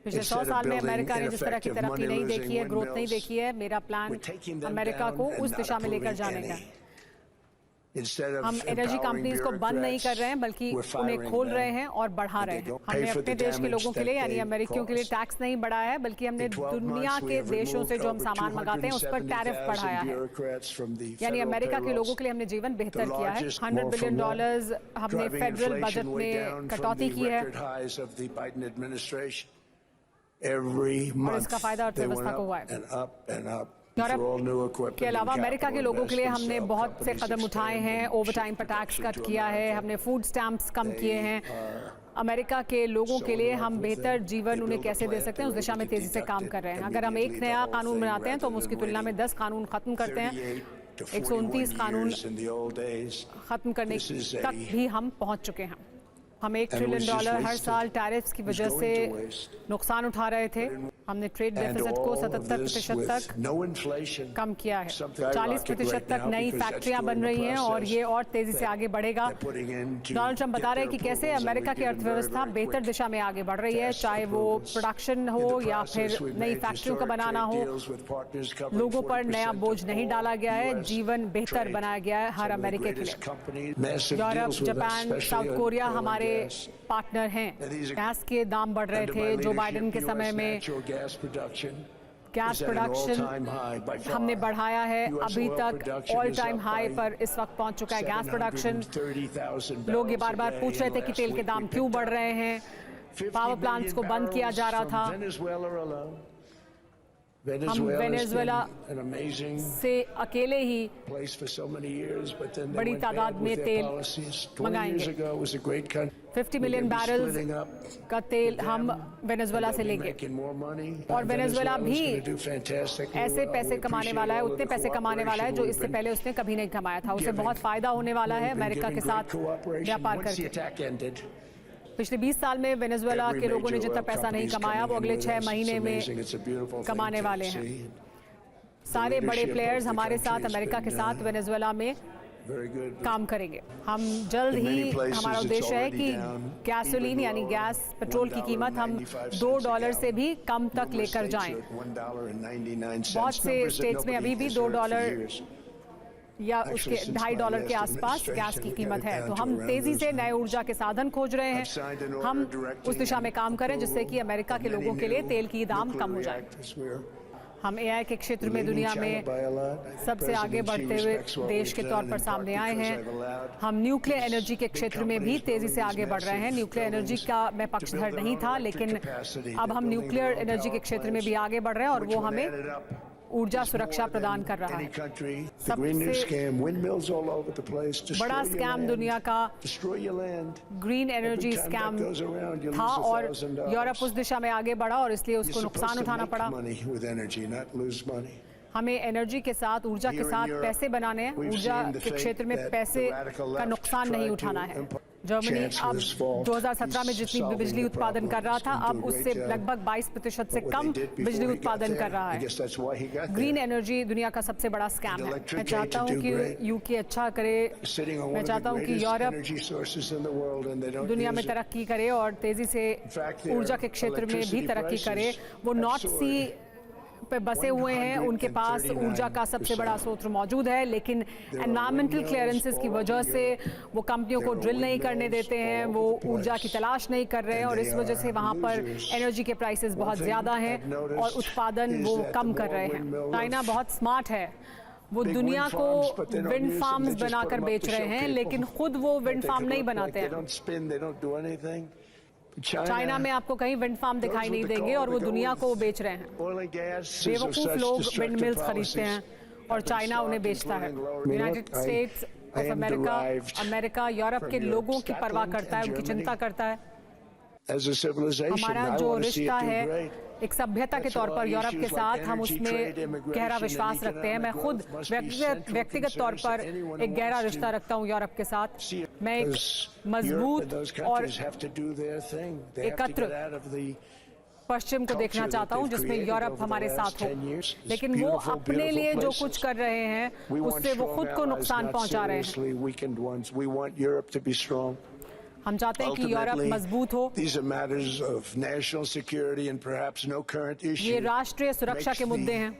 पिछले 100 साल में अमेरिका ने जिस तरह की तरक्की नहीं देखी है, ग्रोथ नहीं देखी है, मेरा प्लान अमेरिका को उस दिशा में लेकर जाने का। हम एनर्जी कंपनीज को बंद नहीं कर रहे हैं, बल्कि उन्हें खोल रहे हैं और बढ़ा रहे हैं। हमने अपने देश के लोगों के लिए यानी अमेरिकियों के लिए टैक्स नहीं बढ़ाया है, बल्कि हमने दुनिया के देशों से जो हम सामान मंगाते हैं उस पर टैरिफ बढ़ाया है। यानी अमेरिका के लोगों के लिए हमने जीवन बेहतर किया है। $100 बिलियन हमने फेडरल बजट में कटौती की है और इसका फायदा अर्थव्यवस्था को हुआ है। यूरोप के अलावा अमेरिका के लोगों के लिए हमने बहुत से कदम उठाए हैं। ओवरटाइम पर टैक्स कट किया है, हमने फूड स्टैम्प्स कम किए हैं। अमेरिका के लोगों के लिए हम बेहतर जीवन उन्हें कैसे दे सकते हैं, उस दिशा में तेजी से काम कर रहे हैं। अगर हम एक नया कानून बनाते हैं तो हम उसकी तुलना में 10 कानून खत्म करते हैं। 129 कानून खत्म करने तक भी हम पहुंच चुके हैं। हम $1 ट्रिलियन हर साल टैरिफ्स की वजह से नुकसान उठा रहे थे। हमने ट्रेड डेफिसिट को 77% तक कम किया है। 40% तक नई फैक्ट्रियां बन रही हैं और ये और तेजी से आगे बढ़ेगा। डोनाल्ड ट्रंप बता रहे हैं कि कैसे अमेरिका की अर्थव्यवस्था बेहतर दिशा में आगे बढ़ रही है, चाहे वो प्रोडक्शन हो या फिर नई फैक्ट्रियों का बनाना हो। लोगों पर नया बोझ नहीं डाला गया है, जीवन बेहतर बनाया गया है हर अमेरिकी के लिए। यूरोप, जापान, साउथ कोरिया हमारे पार्टनर हैं। गैस के दाम बढ़ रहे थे जो बाइडेन के समय में। गैस प्रोडक्शन हमने बढ़ाया है, अभी तक ऑल टाइम हाई पर इस वक्त पहुंच चुका है गैस प्रोडक्शन। लोग ये बार बार पूछ रहे थे कि तेल के दाम क्यों बढ़ रहे हैं। पावर प्लांट्स को बंद किया जा रहा था। हम वेनेजुएला से अकेले ही बड़ी तादाद में तेल मंगाएंगे। 50 मिलियन बैरल्स का तेल हम वेनेजुएला से लेंगे और वेनेजुएला भी ऐसे पैसे कमाने वाला है, उतने पैसे कमाने वाला है जो इससे पहले उसने कभी नहीं कमाया था। उसे बहुत फायदा होने वाला है अमेरिका के साथ व्यापार करके। पिछले 20 साल में वेनेजुएला के लोगों ने जितना पैसा नहीं कमाया वो अगले 6 महीने में कमाने वाले हैं। सारे बड़े प्लेयर्स हमारे साथ अमेरिका के साथ वेनेजुएला में काम करेंगे। हम जल्द ही, हमारा उद्देश्य है कि गैसोलीन यानी गैस पेट्रोल की कीमत हम $2 से भी कम तक लेकर जाएं। बहुत से स्टेट्स में अभी भी $2 या उसके $2.50 के आसपास गैस की कीमत है। तो हम तेजी से नए ऊर्जा के साधन खोज रहे हैं। हम उस दिशा में काम करें जिससे कि अमेरिका के लोगों के लिए तेल की दाम कम हो जाए। हम AI के क्षेत्र में दुनिया में सबसे आगे बढ़ते हुए देश के तौर पर सामने आए हैं। हम न्यूक्लियर एनर्जी के क्षेत्र में भी तेजी से आगे बढ़ रहे हैं। न्यूक्लियर एनर्जी का मैं पक्षधर नहीं था, लेकिन अब हम न्यूक्लियर एनर्जी के क्षेत्र में भी आगे बढ़ रहे हैं और वो हमें ऊर्जा सुरक्षा प्रदान कर रहा है। सबसे बड़ा स्कैम दुनिया का ग्रीन एनर्जी स्कैम था और यूरोप उस दिशा में आगे बढ़ा और इसलिए उसको नुकसान उठाना पड़ा। हमें एनर्जी के साथ, ऊर्जा के साथ पैसे बनाने हैं। ऊर्जा के क्षेत्र में पैसे का नुकसान नहीं उठाना है। जर्मनी अब 2017 में जितनी बिजली उत्पादन कर रहा था, अब उससे लगभग 22% से कम बिजली उत्पादन कर रहा है। ग्रीन एनर्जी दुनिया का सबसे बड़ा स्कैम है। मैं चाहता हूं कि यूके अच्छा करे, मैं चाहता हूं कि यूरोप दुनिया में तरक्की करे और तेजी से ऊर्जा के क्षेत्र में भी तरक्की करे। वो नॉर्थ सी पे बसे हुए हैं, उनके पास ऊर्जा का सबसे बड़ा स्रोत मौजूद है, लेकिन एनवायरमेंटल क्लियरेंसेस की वजह से वो कंपनियों को ड्रिल नहीं करने देते हैं, वो ऊर्जा की तलाश नहीं कर रहे हैं और इस वजह से वहाँ पर एनर्जी के प्राइसेस बहुत ज़्यादा हैं और उत्पादन वो कम कर रहे हैं। चाइना बहुत स्मार्ट है, वो दुनिया को विंड फार्म्स बनाकर बेच रहे हैं, लेकिन खुद वो विंड फार्म नहीं बनाते हैं। चाइना में आपको कहीं विंड फार्म दिखाई नहीं देंगे और वो दुनिया को बेच रहे हैं। बेवकूफ लोग विंड मिल्स खरीदते हैं और चाइना उन्हें बेचता है। United states of America, America Europe के लोगों की परवाह करता है, उनकी चिंता करता है। हमारा जो रिश्ता है एक सभ्यता के तौर पर यूरोप के साथ, हम उसमें गहरा विश्वास रखते हैं। मैं खुद व्यक्तिगत तौर पर एक गहरा रिश्ता रखता हूं यूरोप के साथ। मैं एक मजबूत और एकत्र पश्चिम को देखना चाहता हूं जिसमें यूरोप हमारे साथ हो, लेकिन वो अपने लिए जो कुछ कर रहे हैं उससे वो खुद को नुकसान पहुंचा रहे हैं। हम चाहते हैं कि यूरोप मजबूत हो। These are matters of national security and perhaps no current issue ये राष्ट्रीय सुरक्षा के मुद्दे हैं